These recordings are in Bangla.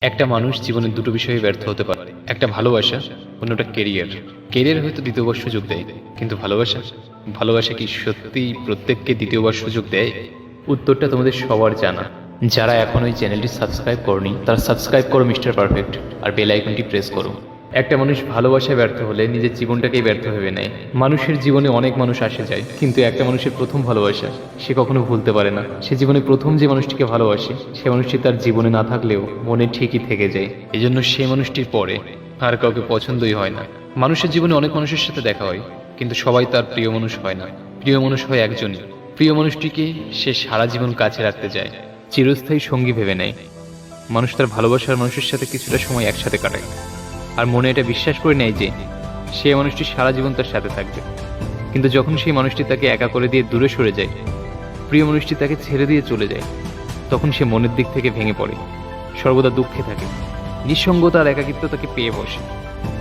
একটা মানুষ জীবনে দুটো বিষয়ে ব্যর্থ হতে পারে, একটা ভালোবাসা, অন্যটা কেরিয়ার। কেরিয়ার হয়তো দ্বিতীয়বার সুযোগ দেয়, কিন্তু ভালোবাসা ভালোবাসা কি সত্যি প্রত্যেককে দ্বিতীয়বার সুযোগ দেয়? উত্তরটা তোমাদের সবার জানা। যারা এখন ওই চ্যানেলটি সাবস্ক্রাইব করনি তারা সাবস্ক্রাইব করো মিস্টার পারফেক্ট, আর বেল আইকনটি প্রেস করো। একটা মানুষ ভালোবাসায় ব্যর্থ হলে নিজের জীবনটাকেই ব্যর্থ ভেবে নেয়। মানুষের জীবনে অনেক মানুষ আসে যায়, কিন্তু একটা মানুষের প্রথম ভালোবাসা সে কখনো ভুলতে পারে না। সে জীবনে প্রথম যে মানুষটিকে ভালোবাসে সে মানুষটি তার জীবনে না থাকলেও মনে ঠিকই থেকে যায়। এজন্য সেই মানুষটির পরে আর কাউকে পছন্দই হয় না। মানুষের জীবনে অনেক মানুষের সাথে দেখা হয়, কিন্তু সবাই তার প্রিয় মানুষ হয় না। প্রিয় মানুষ হয় একজনই। প্রিয় মানুষটিকে সে সারা জীবন কাছে রাখতে চায়, চিরস্থায়ী সঙ্গী ভেবে নেয়। মানুষ তার ভালোবাসার মানুষের সাথে কিছুটা সময় একসাথে কাটায়, আর মনে এটা বিশ্বাস করে নেয় যে সেই মানুষটি সারা জীবন তার সাথে থাকবে। কিন্তু যখন সেই মানুষটি তাকে একা করে দিয়ে দূরে সরে যায়, প্রিয় মানুষটি তাকে ছেড়ে দিয়ে চলে যায়, তখন সে মনের দিক থেকে ভেঙে পড়ে, সর্বদা দুঃখে থাকে। নিঃসঙ্গতা আর একাকিত্ব তাকে পেয়ে বসে,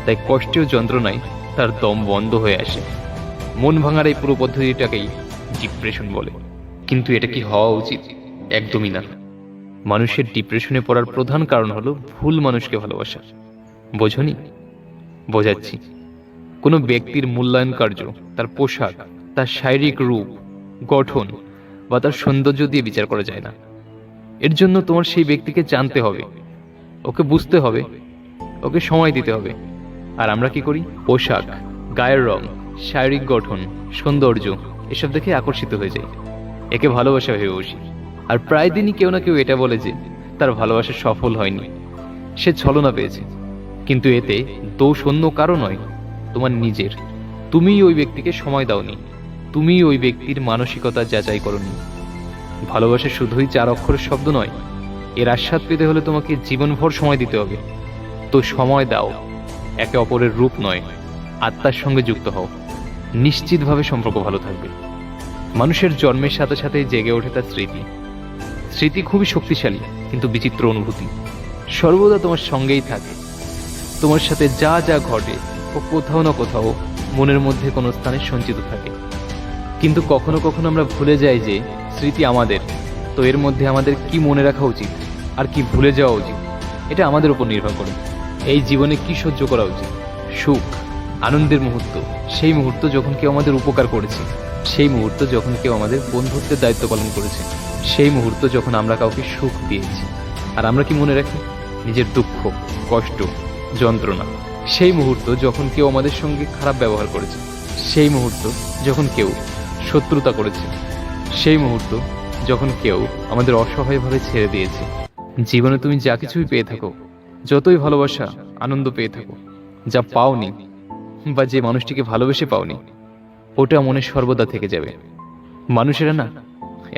তাই কষ্টে ও যন্ত্রণায় তার দম বন্ধ হয়ে আসে। মন ভাঙার এই পুরো পদ্ধতিটাকেই ডিপ্রেশন বলে। কিন্তু এটা কি হওয়া উচিত? একদমই না। মানুষের ডিপ্রেশনে পড়ার প্রধান কারণ হলো ভুল মানুষকে ভালোবাসা। বোঝনি? বোঝাচ্ছি। কোনো ব্যক্তির মূল্যায়ন কার্য তার পোশাক, তার শারীরিক রূপ, গঠন বা তার সৌন্দর্য দিয়ে বিচার করা যায় না। এর জন্য তোমার সেই ব্যক্তিকে জানতে হবে, ওকে বুঝতে হবে, ওকে সময় দিতে হবে। আর আমরা কি করি? পোশাক, গায়ের রং, শারীরিক গঠন, সৌন্দর্য এসব দেখে আকর্ষিত হয়ে যায়, একে ভালোবাসা ভেবে বসি। আর প্রায় দিনই কেউ না কেউ এটা বলে যে তার ভালোবাসা সফল হয়নি, সে ছলনা পেয়েছে। কিন্তু এতে দোষ অন্য কারো নয়, তোমার নিজের। তুমিই ওই ব্যক্তিকে সময় দাওনি, তুমিই ওই ব্যক্তির মানসিকতা যাচাই করনি। ভালোবাসা শুধুই 4 অক্ষরের শব্দ নয়, এর আস্বাদ পেতে হলে তোমাকে জীবনভর সময় দিতে হবে। তো সময় দাও, একে অপরের রূপ নয়, আত্মার সঙ্গে যুক্ত হও, নিশ্চিতভাবে সম্পর্ক ভালো থাকবে। মানুষের জন্মের সাথে সাথেই জেগে ওঠে তার স্মৃতি। স্মৃতি খুবই শক্তিশালী, কিন্তু বিচিত্র অনুভূতি। সর্বদা তোমার সঙ্গেই থাকে, তোমার সাথে যা যা ঘটে ও কোথাও না কোথাও মনের মধ্যে কোনো স্থানে সঞ্চিত থাকে। কিন্তু কখনো কখনো আমরা ভুলে যাই যে স্মৃতি আমাদের, তো এর মধ্যে আমাদের কি মনে রাখা উচিত আর কি ভুলে যাওয়া উচিত এটা আমাদের উপর নির্ভর করে। এই জীবনে কি সহ্য করা উচিত? সুখ, আনন্দের মুহূর্ত, সেই মুহূর্ত যখন কেউ আমাদের উপকার করেছে, সেই মুহূর্ত যখন কেউ আমাদের বন্ধুত্বের দায়িত্ব পালন করেছে, সেই মুহূর্ত যখন আমরা কাউকে সুখ দিয়েছি। আর আমরা কি মনে রাখি? নিজের দুঃখ, কষ্ট, যন্ত্রণা। সেই মুহূর্ত যখন কেউ আমাদের সঙ্গে খারাপ ব্যবহার করেছে, সেই মুহূর্ত যখন কেউ শত্রুতা করেছে, সেই মুহূর্ত যখন কেউ আমাদের অসহায়ভাবে ছেড়ে দিয়েছে। জীবনে তুমি যা কিছুই পেয়ে থাকো, যতই ভালোবাসা, আনন্দ পেয়ে থাকো, যা পাওনি বা যে মানুষটিকে ভালোবেসে পাওনি, ওটা মনে সর্বদা থেকে যাবে। মানুষেরা না,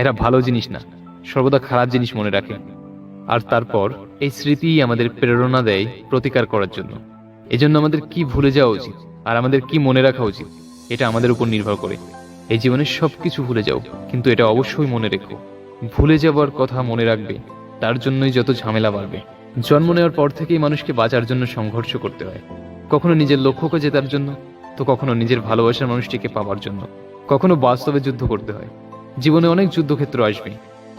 এরা ভালো জিনিস না, সর্বদা খারাপ জিনিস মনে রাখে। আর তারপর এই স্মৃতিই আমাদের প্রেরণা দেয় প্রতিকার করার জন্য। এজন্য আমাদের কি ভুলে যাওয়া উচিত আর আমাদের কি মনে রাখা উচিত এটা আমাদের উপর নির্ভর করে। এই জীবনের সবকিছু ভুলে যাও, কিন্তু এটা অবশ্যই মনে রেখো, ভুলে যাওয়ার কথা মনে রাখবে, তার জন্যই যত ঝামেলা বাড়বে। জন্ম নেওয়ার পর থেকেই মানুষকে বাঁচার জন্য সংঘর্ষ করতে হয়, কখনো নিজের লক্ষ্যকে জেতার জন্য, তো কখনো নিজের ভালোবাসার মানুষটিকে পাওয়ার জন্য। কখনো বাস্তবে যুদ্ধ করতে হয়। জীবনে অনেক যুদ্ধক্ষেত্র আসবে,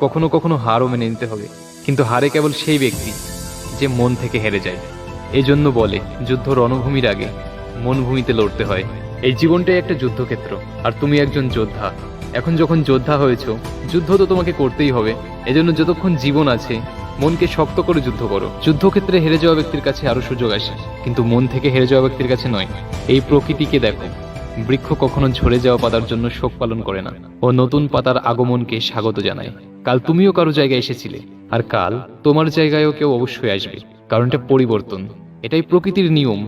কখনো কখনো হারও মেনে নিতে হবে, কিন্তু হারে কেবল সেই ব্যক্তি যে মন থেকে হেরে যায়। এই জন্য বলে, যুদ্ধ রণভূমির আগে মনভূমিতে লড়তে হয়। এই জীবনটাই একটা যুদ্ধক্ষেত্র, আর তুমি একজন যোদ্ধা। এখন যখন যোদ্ধা হয়েছ, যুদ্ধ তো তোমাকে করতেই হবে। এজন্য যতক্ষণ জীবন আছে মনকে শক্ত করে যুদ্ধ করো। যুদ্ধক্ষেত্রে হেরে যাওয়া ব্যক্তির কাছে আরো সুযোগ আসে, কিন্তু মন থেকে হেরে যাওয়া ব্যক্তির কাছে নয়। এই প্রকৃতিকে দেখো, বৃক্ষ কখনো ঝরে যাওয়া পাতার জন্য শোক পালন করে না, ও নতুন পাতার আগমনকে স্বাগত জানায়। কাল তুমিও কারো জায়গায় এসেছিলে, আর কাল তোমার জায়গায়ও কেউ অবশ্যই আসবে, কারণ এটা পরিবর্তন। এটাই প্রকৃতির নিয়ম।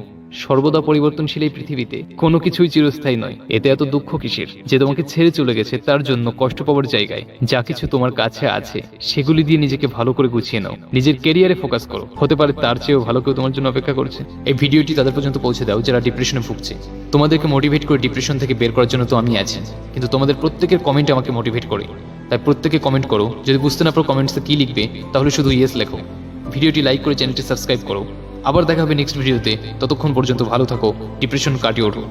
সর্বদা পরিবর্তনশীল এই পৃথিবীতে কোনো কিছুই চিরস্থায়ী নয়। এতে এত দুঃখ কিসের? যে তোমাকে ছেড়ে চলে গেছে তার জন্য কষ্ট পাওয়ার জায়গায় যা কিছু তোমার কাছে আছে সেগুলি দিয়ে নিজেকে ভালো করে গুছিয়ে নাও, নিজের ক্যারিয়ারে ফোকাস করো। হতে পারে তার চেয়েও ভালো কেউ তোমার জন্য অপেক্ষা করছে। এই ভিডিওটি তাদের পর্যন্ত পৌঁছে দাও যারা ডিপ্রেশনে ভুগছে। তোমাদেরকে মোটিভেট করে ডিপ্রেশন থেকে বের করার জন্য তো আমি আছি, কিন্তু তোমাদের প্রত্যেকের কমেন্ট আমাকে মোটিভেট করে। তাই প্রত্যেকে কমেন্ট করো। যদি বুঝতে না পারো কমেন্টসে কি লিখবে, তাহলে শুধু ইয়েস লেখো। ভিডিওটি লাইক করে চ্যানেলটি সাবস্ক্রাইব করো। আবার দেখা হবে নেক্সট ভিডিওতে। ততক্ষণ পর্যন্ত ভালো থাকো, ডিপ্রেশন কাটিয়ে ওঠো।